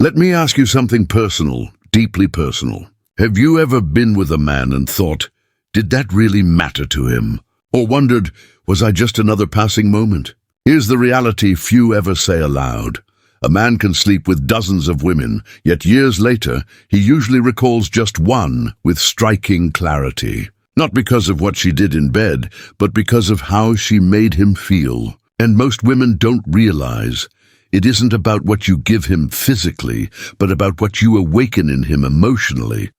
Let me ask you something personal, deeply personal. Have you ever been with a man and thought, did that really matter to him? Or wondered, was I just another passing moment? Here's the reality few ever say aloud. A man can sleep with dozens of women, yet years later, he usually recalls just one with striking clarity. Not because of what she did in bed, but because of how she made him feel. And most women don't realize it isn't about what you give him physically, but about what you awaken in him emotionally.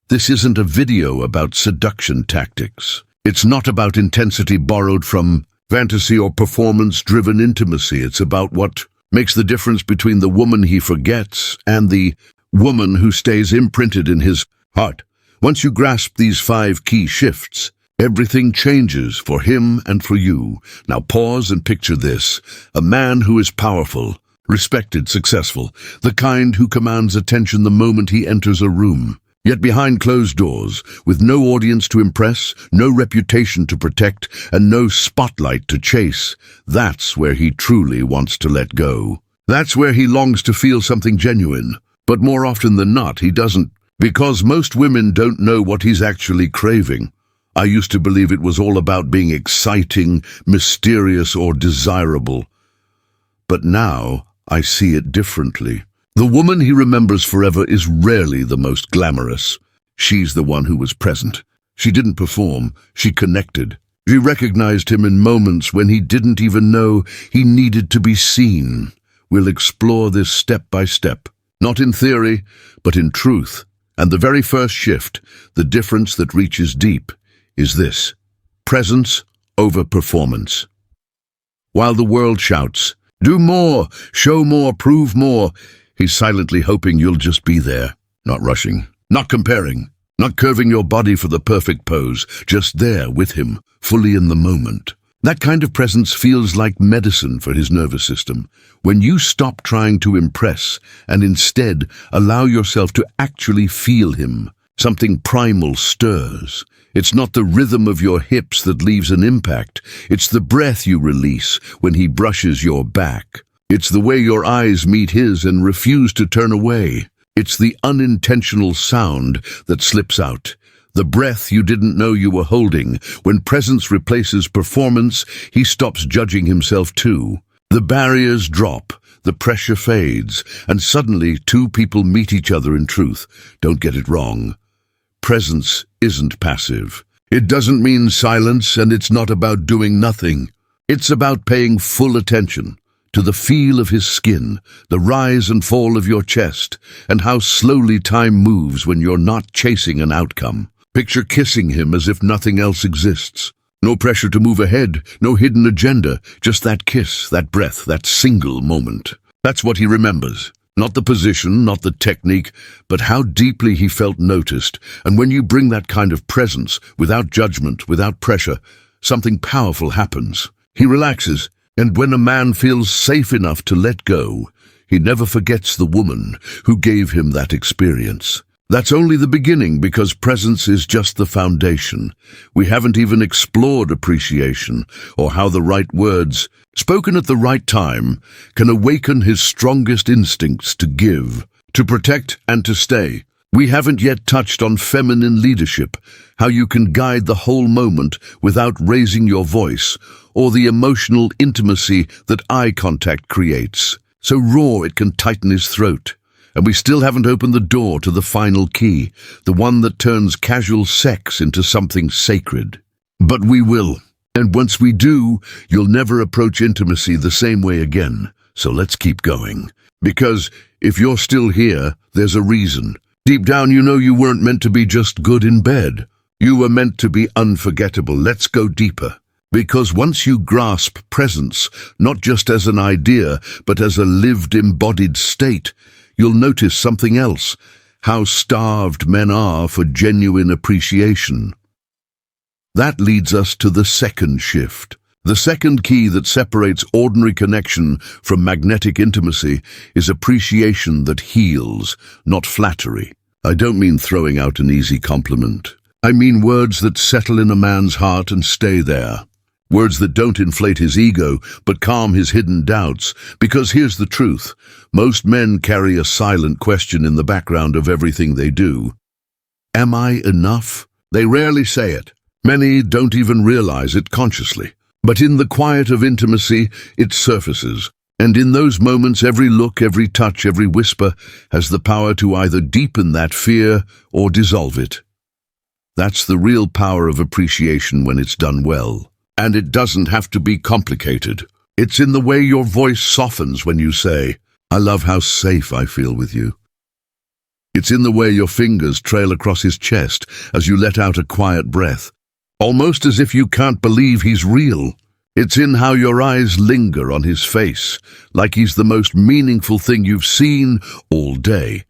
This isn't a video about seduction tactics. It's not about intensity borrowed from fantasy or performance-driven intimacy. It's about what makes the difference between the woman he forgets and the woman who stays imprinted in his heart. Once you grasp these 5 key shifts, everything changes for him and for you. Now pause and picture this. A man who is powerful, respected, successful, the kind who commands attention the moment he enters a room. Yet behind closed doors, with no audience to impress, no reputation to protect, and no spotlight to chase, that's where he truly wants to let go. That's where he longs to feel something genuine. But more often than not, he doesn't, because most women don't know what he's actually craving. I used to believe it was all about being exciting, mysterious, or desirable. But now I see it differently. The woman he remembers forever is rarely the most glamorous. She's the one who was present. She didn't perform, she connected. She recognized him in moments when he didn't even know he needed to be seen. We'll explore this step by step, not in theory, but in truth. And the very first shift, the difference that reaches deep, is this: presence over performance. While the world shouts, do more, show more, prove more, he's silently hoping you'll just be there, not rushing, not comparing, not curving your body for the perfect pose, just there with him, fully in the moment. That kind of presence feels like medicine for his nervous system. When you stop trying to impress and instead allow yourself to actually feel him, something primal stirs. It's not the rhythm of your hips that leaves an impact. It's the breath you release when he brushes your back. It's the way your eyes meet his and refuse to turn away. It's the unintentional sound that slips out. The breath you didn't know you were holding. When presence replaces performance, he stops judging himself too. The barriers drop, the pressure fades, and suddenly 2 people meet each other in truth. Don't get it wrong. Presence isn't passive. It doesn't mean silence, and it's not about doing nothing. It's about paying full attention to the feel of his skin, the rise and fall of your chest, and how slowly time moves when you're not chasing an outcome. Picture kissing him as if nothing else exists. No pressure to move ahead, no hidden agenda, just that kiss, that breath, that single moment. That's what he remembers. Not the position, not the technique, but how deeply he felt noticed. And when you bring that kind of presence, without judgment, without pressure, something powerful happens. He relaxes, and when a man feels safe enough to let go, he never forgets the woman who gave him that experience. That's only the beginning, because presence is just the foundation. We haven't even explored appreciation, or how the right words, spoken at the right time, can awaken his strongest instincts to give, to protect, and to stay. We haven't yet touched on feminine leadership, how you can guide the whole moment without raising your voice, or the emotional intimacy that eye contact creates, so raw it can tighten his throat. And we still haven't opened the door to the final key, the one that turns casual sex into something sacred. But we will. And once we do, you'll never approach intimacy the same way again. So let's keep going. Because if you're still here, there's a reason. Deep down, you know you weren't meant to be just good in bed. You were meant to be unforgettable. Let's go deeper. Because once you grasp presence, not just as an idea, but as a lived, embodied state, you'll notice something else, how starved men are for genuine appreciation. That leads us to the second shift. The second key that separates ordinary connection from magnetic intimacy is appreciation that heals, not flattery. I don't mean throwing out an easy compliment. I mean words that settle in a man's heart and stay there. Words that don't inflate his ego, but calm his hidden doubts. Because here's the truth. Most men carry a silent question in the background of everything they do. Am I enough? They rarely say it. Many don't even realize it consciously. But in the quiet of intimacy, it surfaces. And in those moments, every look, every touch, every whisper has the power to either deepen that fear or dissolve it. That's the real power of appreciation when it's done well. And it doesn't have to be complicated. It's in the way your voice softens when you say, "I love how safe I feel with you." It's in the way your fingers trail across his chest as you let out a quiet breath, almost as if you can't believe he's real. It's in how your eyes linger on his face, like he's the most meaningful thing you've seen all day.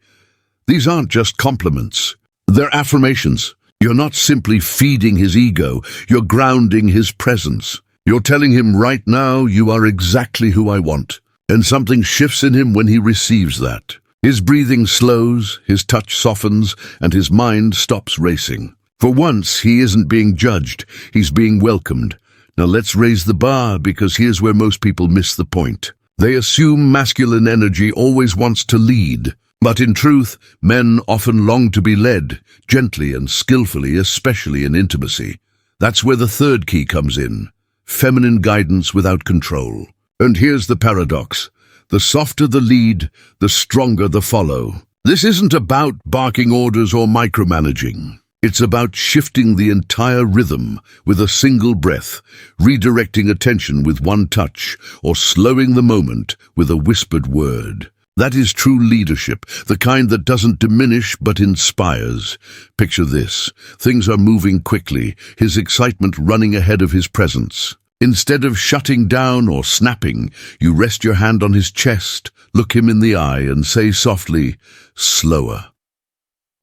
These aren't just compliments. They're affirmations. You're not simply feeding his ego, you're grounding his presence. You're telling him right now, you are exactly who I want. And something shifts in him when he receives that. His breathing slows, his touch softens, and his mind stops racing. For once, he isn't being judged, he's being welcomed. Now let's raise the bar, because here's where most people miss the point. They assume masculine energy always wants to lead. But in truth, men often long to be led, gently and skillfully, especially in intimacy. That's where the third key comes in. Feminine guidance without control. And here's the paradox. The softer the lead, the stronger the follow. This isn't about barking orders or micromanaging. It's about shifting the entire rhythm with a single breath, redirecting attention with one touch, or slowing the moment with a whispered word. That is true leadership, the kind that doesn't diminish but inspires. Picture this. Things are moving quickly, his excitement running ahead of his presence. Instead of shutting down or snapping, you rest your hand on his chest, look him in the eye and say softly, "Slower."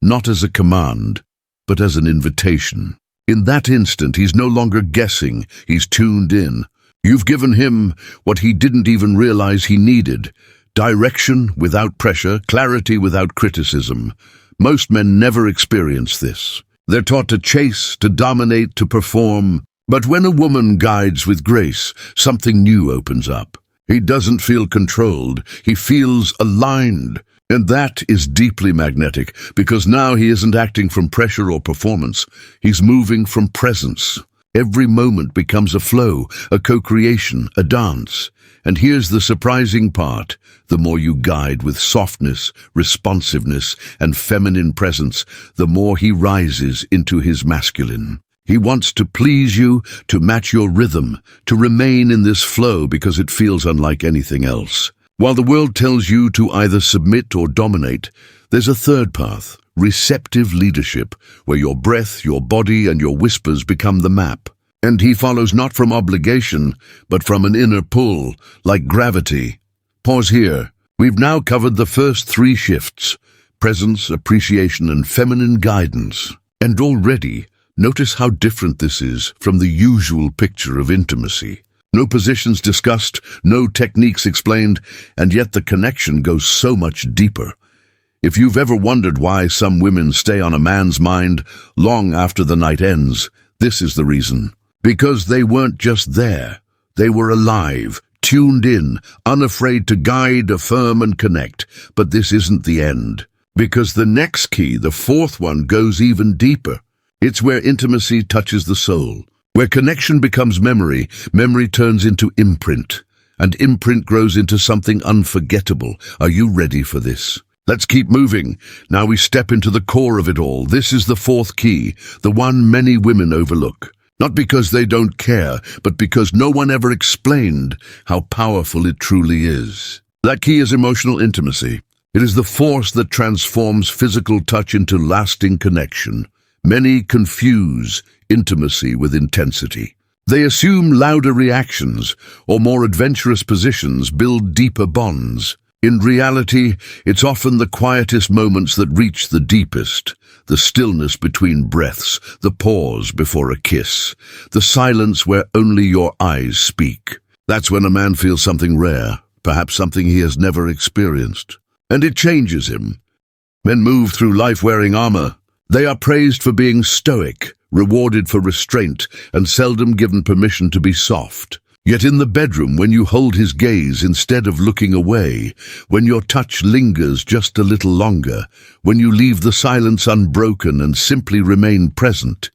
Not as a command, but as an invitation. In that instant, he's no longer guessing, he's tuned in. You've given him what he didn't even realize he needed. Direction without pressure, clarity without criticism. Most men never experience this. They're taught to chase, to dominate, to perform. But when a woman guides with grace, something new opens up. He doesn't feel controlled, he feels aligned. And that is deeply magnetic, because now he isn't acting from pressure or performance. He's moving from presence. Every moment becomes a flow, a co-creation, a dance. And here's the surprising part. The more you guide with softness, responsiveness, and feminine presence, the more he rises into his masculine. He wants to please you, to match your rhythm, to remain in this flow because it feels unlike anything else. While the world tells you to either submit or dominate, there's a third path, receptive leadership, where your breath, your body, and your whispers become the map. And he follows not from obligation, but from an inner pull, like gravity. Pause here. We've now covered the first three shifts: presence, appreciation, and feminine guidance. And already, notice how different this is from the usual picture of intimacy. No positions discussed, no techniques explained, and yet the connection goes so much deeper. If you've ever wondered why some women stay on a man's mind long after the night ends, this is the reason. Because they weren't just there. They were alive, tuned in, unafraid to guide, affirm, and connect. But this isn't the end. Because the next key, the fourth one, goes even deeper. It's where intimacy touches the soul. Where connection becomes memory, memory turns into imprint, and imprint grows into something unforgettable. Are you ready for this? Let's keep moving. Now we step into the core of it all. This is the fourth key, the one many women overlook. Not because they don't care, but because no one ever explained how powerful it truly is. That key is emotional intimacy. It is the force that transforms physical touch into lasting connection. Many confuse intimacy with intensity. They assume louder reactions or more adventurous positions build deeper bonds. In reality, it's often the quietest moments that reach the deepest. The stillness between breaths, the pause before a kiss, the silence where only your eyes speak. That's when a man feels something rare, perhaps something he has never experienced. And it changes him. Men move through life wearing armor. They are praised for being stoic, rewarded for restraint, and seldom given permission to be soft. Yet in the bedroom, when you hold his gaze instead of looking away, when your touch lingers just a little longer, when you leave the silence unbroken and simply remain present,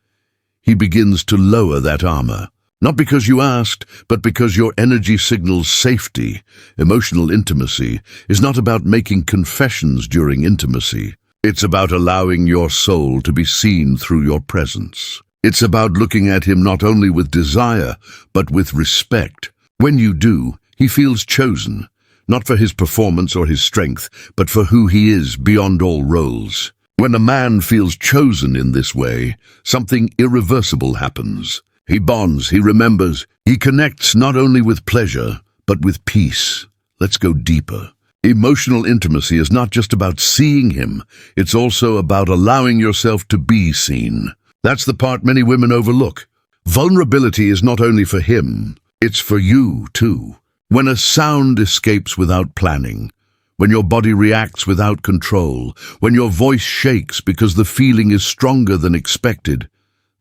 he begins to lower that armor. Not because you asked, but because your energy signals safety. Emotional intimacy is not about making confessions during intimacy. It's about allowing your soul to be seen through your presence. It's about looking at him not only with desire, but with respect. When you do, he feels chosen, not for his performance or his strength, but for who he is beyond all roles. When a man feels chosen in this way, something irreversible happens. He bonds, he remembers, he connects not only with pleasure, but with peace. Let's go deeper. Emotional intimacy is not just about seeing him, it's also about allowing yourself to be seen. That's the part many women overlook. Vulnerability is not only for him, it's for you too. When a sound escapes without planning, when your body reacts without control, when your voice shakes because the feeling is stronger than expected,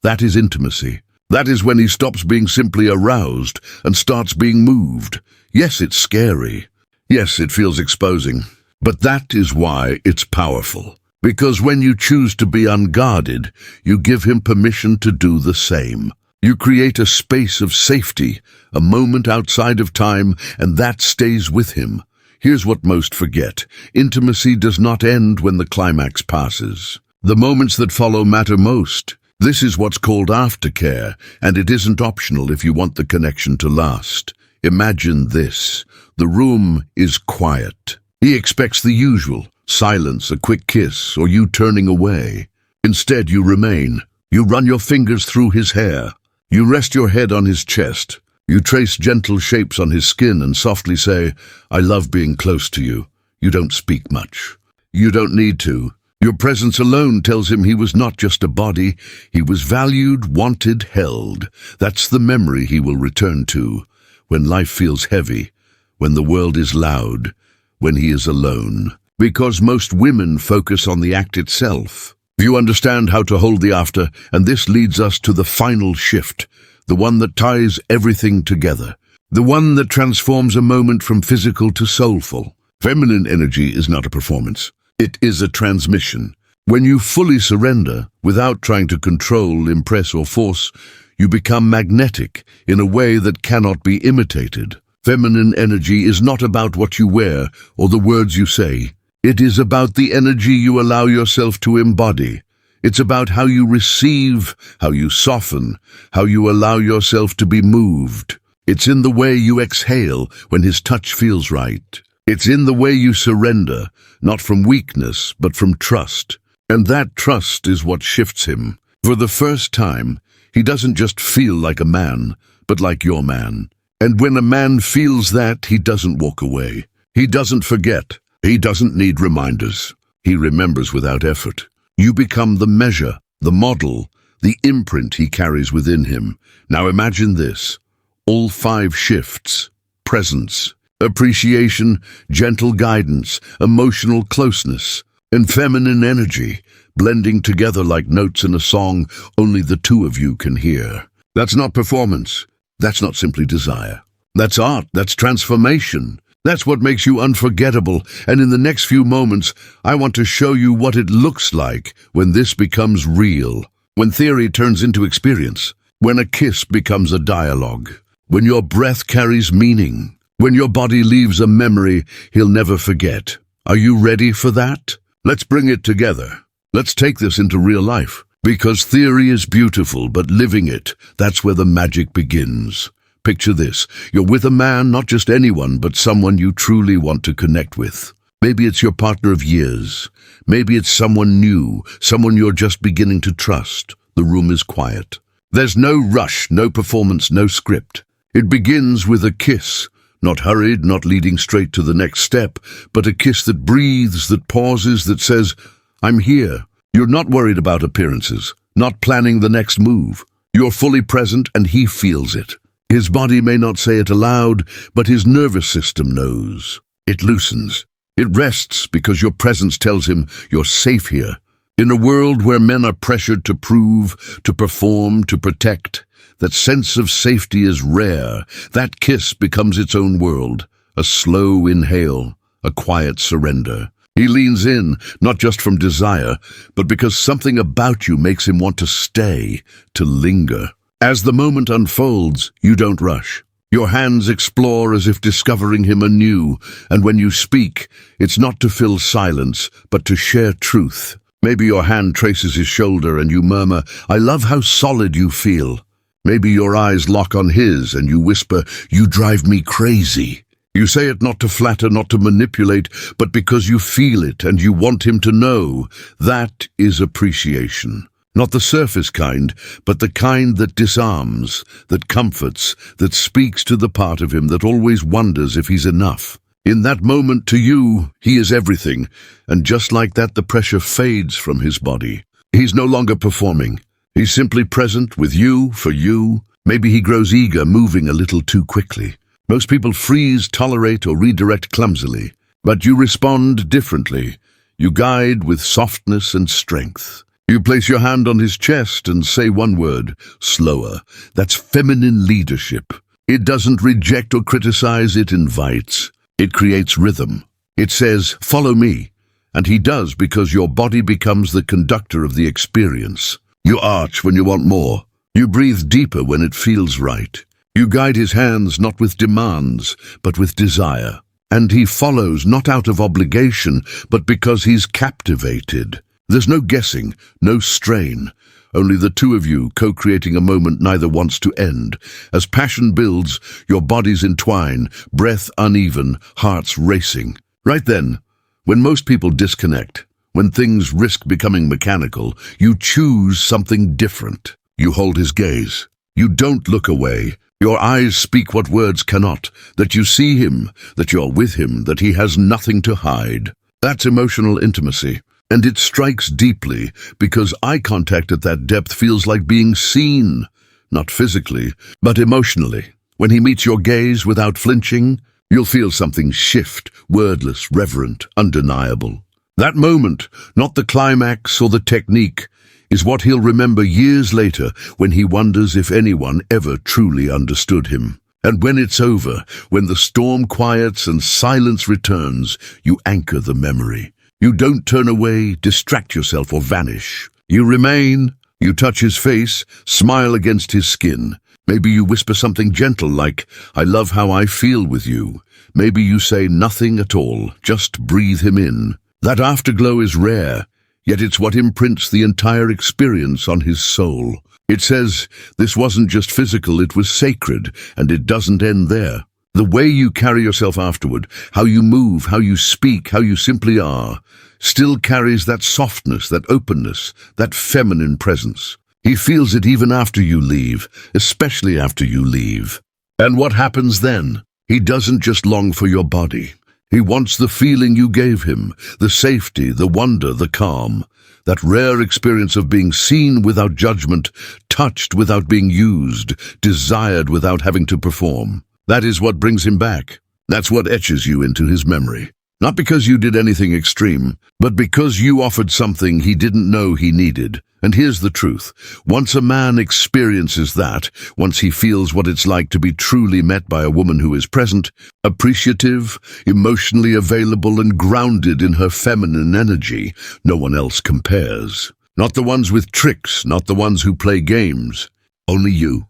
that is intimacy. That is when he stops being simply aroused and starts being moved. Yes, it's scary. Yes, it feels exposing. But that is why it's powerful. Because when you choose to be unguarded, you give him permission to do the same. You create a space of safety, a moment outside of time, and that stays with him. Here's what most forget. Intimacy does not end when the climax passes. The moments that follow matter most. This is what's called aftercare, and it isn't optional if you want the connection to last. Imagine this. The room is quiet. He expects the usual, silence, a quick kiss, or you turning away. Instead, you remain. You run your fingers through his hair. You rest your head on his chest. You trace gentle shapes on his skin and softly say, "I love being close to you." You don't speak much. You don't need to. Your presence alone tells him he was not just a body, he was valued, wanted, held. That's the memory he will return to when life feels heavy, when the world is loud, when he is alone. Because most women focus on the act itself. You understand how to hold the after, and this leads us to the final shift, the one that ties everything together, the one that transforms a moment from physical to soulful. Feminine energy is not a performance. It is a transmission. When you fully surrender, without trying to control, impress, or force, you become magnetic in a way that cannot be imitated. Feminine energy is not about what you wear or the words you say. It is about the energy you allow yourself to embody. It's about how you receive, how you soften, how you allow yourself to be moved. It's in the way you exhale when his touch feels right. It's in the way you surrender, not from weakness, but from trust. And that trust is what shifts him. For the first time, he doesn't just feel like a man, but like your man. And when a man feels that, he doesn't walk away. He doesn't forget. He doesn't need reminders. He remembers without effort. You become the measure, the model, the imprint he carries within him. Now imagine this. All 5 shifts: presence, appreciation, gentle guidance, emotional closeness, and feminine energy, blending together like notes in a song only the two of you can hear. That's not performance. That's not simply desire. That's art. That's transformation. That's what makes you unforgettable. And in the next few moments, I want to show you what it looks like when this becomes real, when theory turns into experience, when a kiss becomes a dialogue, when your breath carries meaning, when your body leaves a memory he'll never forget. Are you ready for that? Let's bring it together. Let's take this into real life. Because theory is beautiful, but living it, that's where the magic begins. Picture this. You're with a man, not just anyone, but someone you truly want to connect with. Maybe it's your partner of years. Maybe it's someone new, someone you're just beginning to trust. The room is quiet. There's no rush, no performance, no script. It begins with a kiss. Not hurried, not leading straight to the next step, but a kiss that breathes, that pauses, that says, "I'm here." You're not worried about appearances, not planning the next move. You're fully present and he feels it. His body may not say it aloud, but his nervous system knows. It loosens. It rests because your presence tells him you're safe here. In a world where men are pressured to prove, to perform, to protect, that sense of safety is rare. That kiss becomes its own world, a slow inhale, a quiet surrender. He leans in, not just from desire, but because something about you makes him want to stay, to linger. As the moment unfolds, you don't rush. Your hands explore as if discovering him anew, and when you speak, it's not to fill silence, but to share truth. Maybe your hand traces his shoulder and you murmur, "I love how solid you feel." Maybe your eyes lock on his and you whisper, "You drive me crazy." You say it not to flatter, not to manipulate, but because you feel it and you want him to know. That is appreciation. Not the surface kind, but the kind that disarms, that comforts, that speaks to the part of him that always wonders if he's enough. In that moment, to you, he is everything, and just like that, the pressure fades from his body. He's no longer performing. He's simply present with you, for you. Maybe he grows eager, moving a little too quickly. Most people freeze, tolerate, or redirect clumsily. But you respond differently. You guide with softness and strength. You place your hand on his chest and say one word, slower. That's feminine leadership. It doesn't reject or criticize, it invites. It creates rhythm. It says, "Follow me." And he does, because your body becomes the conductor of the experience. You arch when you want more. You breathe deeper when it feels right. You guide his hands not with demands, but with desire. And he follows not out of obligation, but because he's captivated. There's no guessing, no strain. Only the two of you co-creating a moment neither wants to end. As passion builds, your bodies entwine, breath uneven, hearts racing. Right then, when most people disconnect, when things risk becoming mechanical, you choose something different. You hold his gaze. You don't look away. Your eyes speak what words cannot, that you see him, that you're with him, that he has nothing to hide. That's emotional intimacy. And it strikes deeply, because eye contact at that depth feels like being seen, not physically, but emotionally. When he meets your gaze without flinching, you'll feel something shift, wordless, reverent, undeniable. That moment, not the climax or the technique, is what he'll remember years later when he wonders if anyone ever truly understood him. And when it's over, when the storm quiets and silence returns, you anchor the memory. You don't turn away, distract yourself, or vanish. You remain. You touch his face, smile against his skin. Maybe you whisper something gentle like, "I love how I feel with you." Maybe you say nothing at all, just breathe him in. That afterglow is rare, yet it's what imprints the entire experience on his soul. It says, this wasn't just physical, it was sacred, and it doesn't end there. The way you carry yourself afterward, how you move, how you speak, how you simply are, still carries that softness, that openness, that feminine presence. He feels it even after you leave, especially after you leave. And what happens then? He doesn't just long for your body. He wants the feeling you gave him, the safety, the wonder, the calm. That rare experience of being seen without judgment, touched without being used, desired without having to perform. That is what brings him back. That's what etches you into his memory. Not because you did anything extreme, but because you offered something he didn't know he needed. And here's the truth. Once a man experiences that, once he feels what it's like to be truly met by a woman who is present, appreciative, emotionally available, and grounded in her feminine energy, no one else compares. Not the ones with tricks, not the ones who play games. Only you.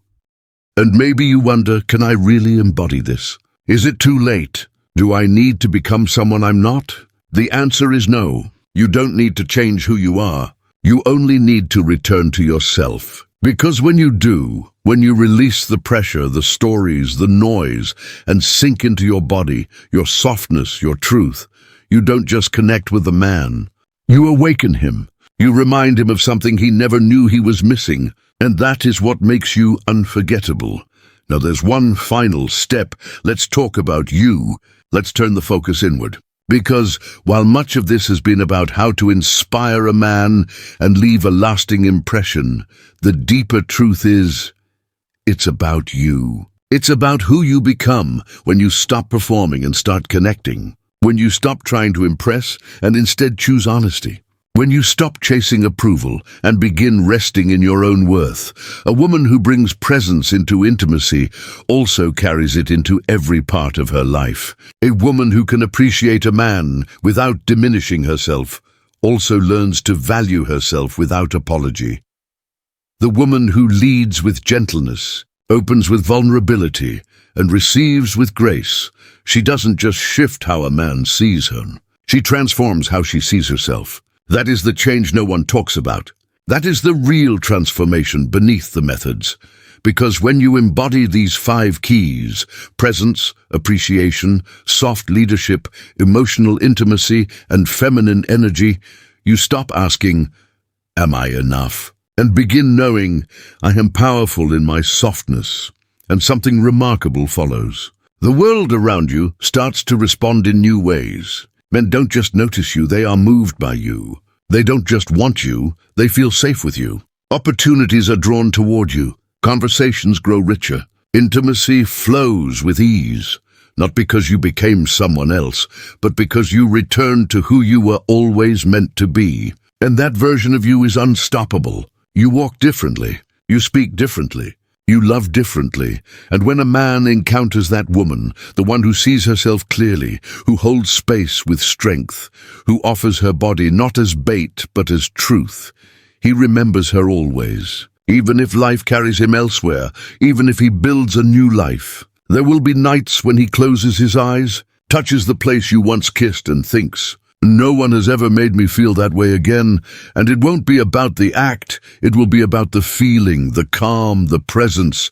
And maybe you wonder, can I really embody this? Is it too late? Do I need to become someone I'm not? The answer is no. You don't need to change who you are. You only need to return to yourself. Because when you do, when you release the pressure, the stories, the noise, and sink into your body, your softness, your truth, you don't just connect with the man. You awaken him. You remind him of something he never knew he was missing. And that is what makes you unforgettable. Now there's one final step. Let's talk about you. Let's turn the focus inward. Because while much of this has been about how to inspire a man and leave a lasting impression, the deeper truth is, it's about you. It's about who you become when you stop performing and start connecting. When you stop trying to impress and instead choose honesty. When you stop chasing approval and begin resting in your own worth, a woman who brings presence into intimacy also carries it into every part of her life. A woman who can appreciate a man without diminishing herself also learns to value herself without apology. The woman who leads with gentleness, opens with vulnerability, and receives with grace. She doesn't just shift how a man sees her. She transforms how she sees herself. That is the change no one talks about. That is the real transformation beneath the methods. Because when you embody these 5 keys, presence, appreciation, soft leadership, emotional intimacy, and feminine energy, you stop asking, "Am I enough?" and begin knowing, "I am powerful in my softness," and something remarkable follows. The world around you starts to respond in new ways. Men don't just notice you, they are moved by you. They don't just want you, they feel safe with you. Opportunities are drawn toward you. Conversations grow richer. Intimacy flows with ease. Not because you became someone else, but because you returned to who you were always meant to be. And that version of you is unstoppable. You walk differently. You speak differently. You love differently, and when a man encounters that woman, the one who sees herself clearly, who holds space with strength, who offers her body not as bait but as truth, he remembers her always. Even if life carries him elsewhere, even if he builds a new life, there will be nights when he closes his eyes, touches the place you once kissed and thinks, "No one has ever made me feel that way again," and it won't be about the act, it will be about the feeling, the calm, the presence,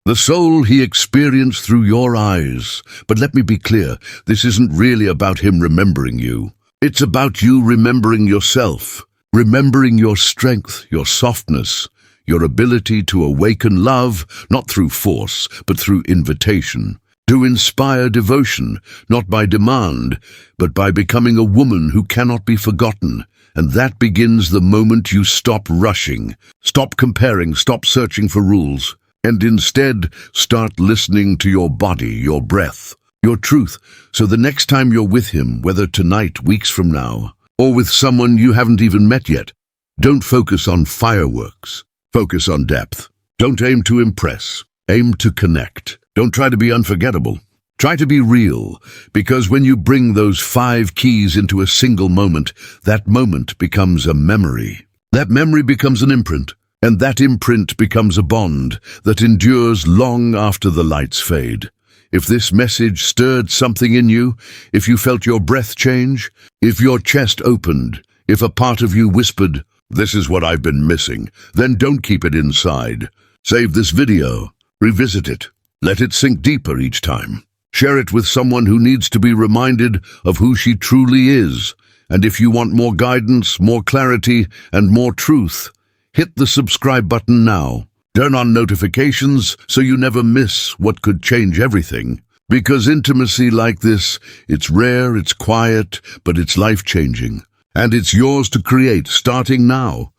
the soul he experienced through your eyes. But let me be clear, this isn't really about him remembering you. It's about you remembering yourself, remembering your strength, your softness, your ability to awaken love, not through force, but through invitation. To inspire devotion, not by demand, but by becoming a woman who cannot be forgotten. And that begins the moment you stop rushing, stop comparing, stop searching for rules, and instead start listening to your body, your breath, your truth. So the next time you're with him, whether tonight, weeks from now, or with someone you haven't even met yet, don't focus on fireworks. Focus on depth. Don't aim to impress. Aim to connect. Don't try to be unforgettable. Try to be real, because when you bring those 5 keys into a single moment, that moment becomes a memory. That memory becomes an imprint, and that imprint becomes a bond that endures long after the lights fade. If this message stirred something in you, if you felt your breath change, if your chest opened, if a part of you whispered, "This is what I've been missing," then don't keep it inside. Save this video. Revisit it. Let it sink deeper each time. Share it with someone who needs to be reminded of who she truly is. And if you want more guidance, more clarity, and more truth, hit the subscribe button now. Turn on notifications so you never miss what could change everything. Because intimacy like this, it's rare, it's quiet, but it's life-changing. And it's yours to create, starting now.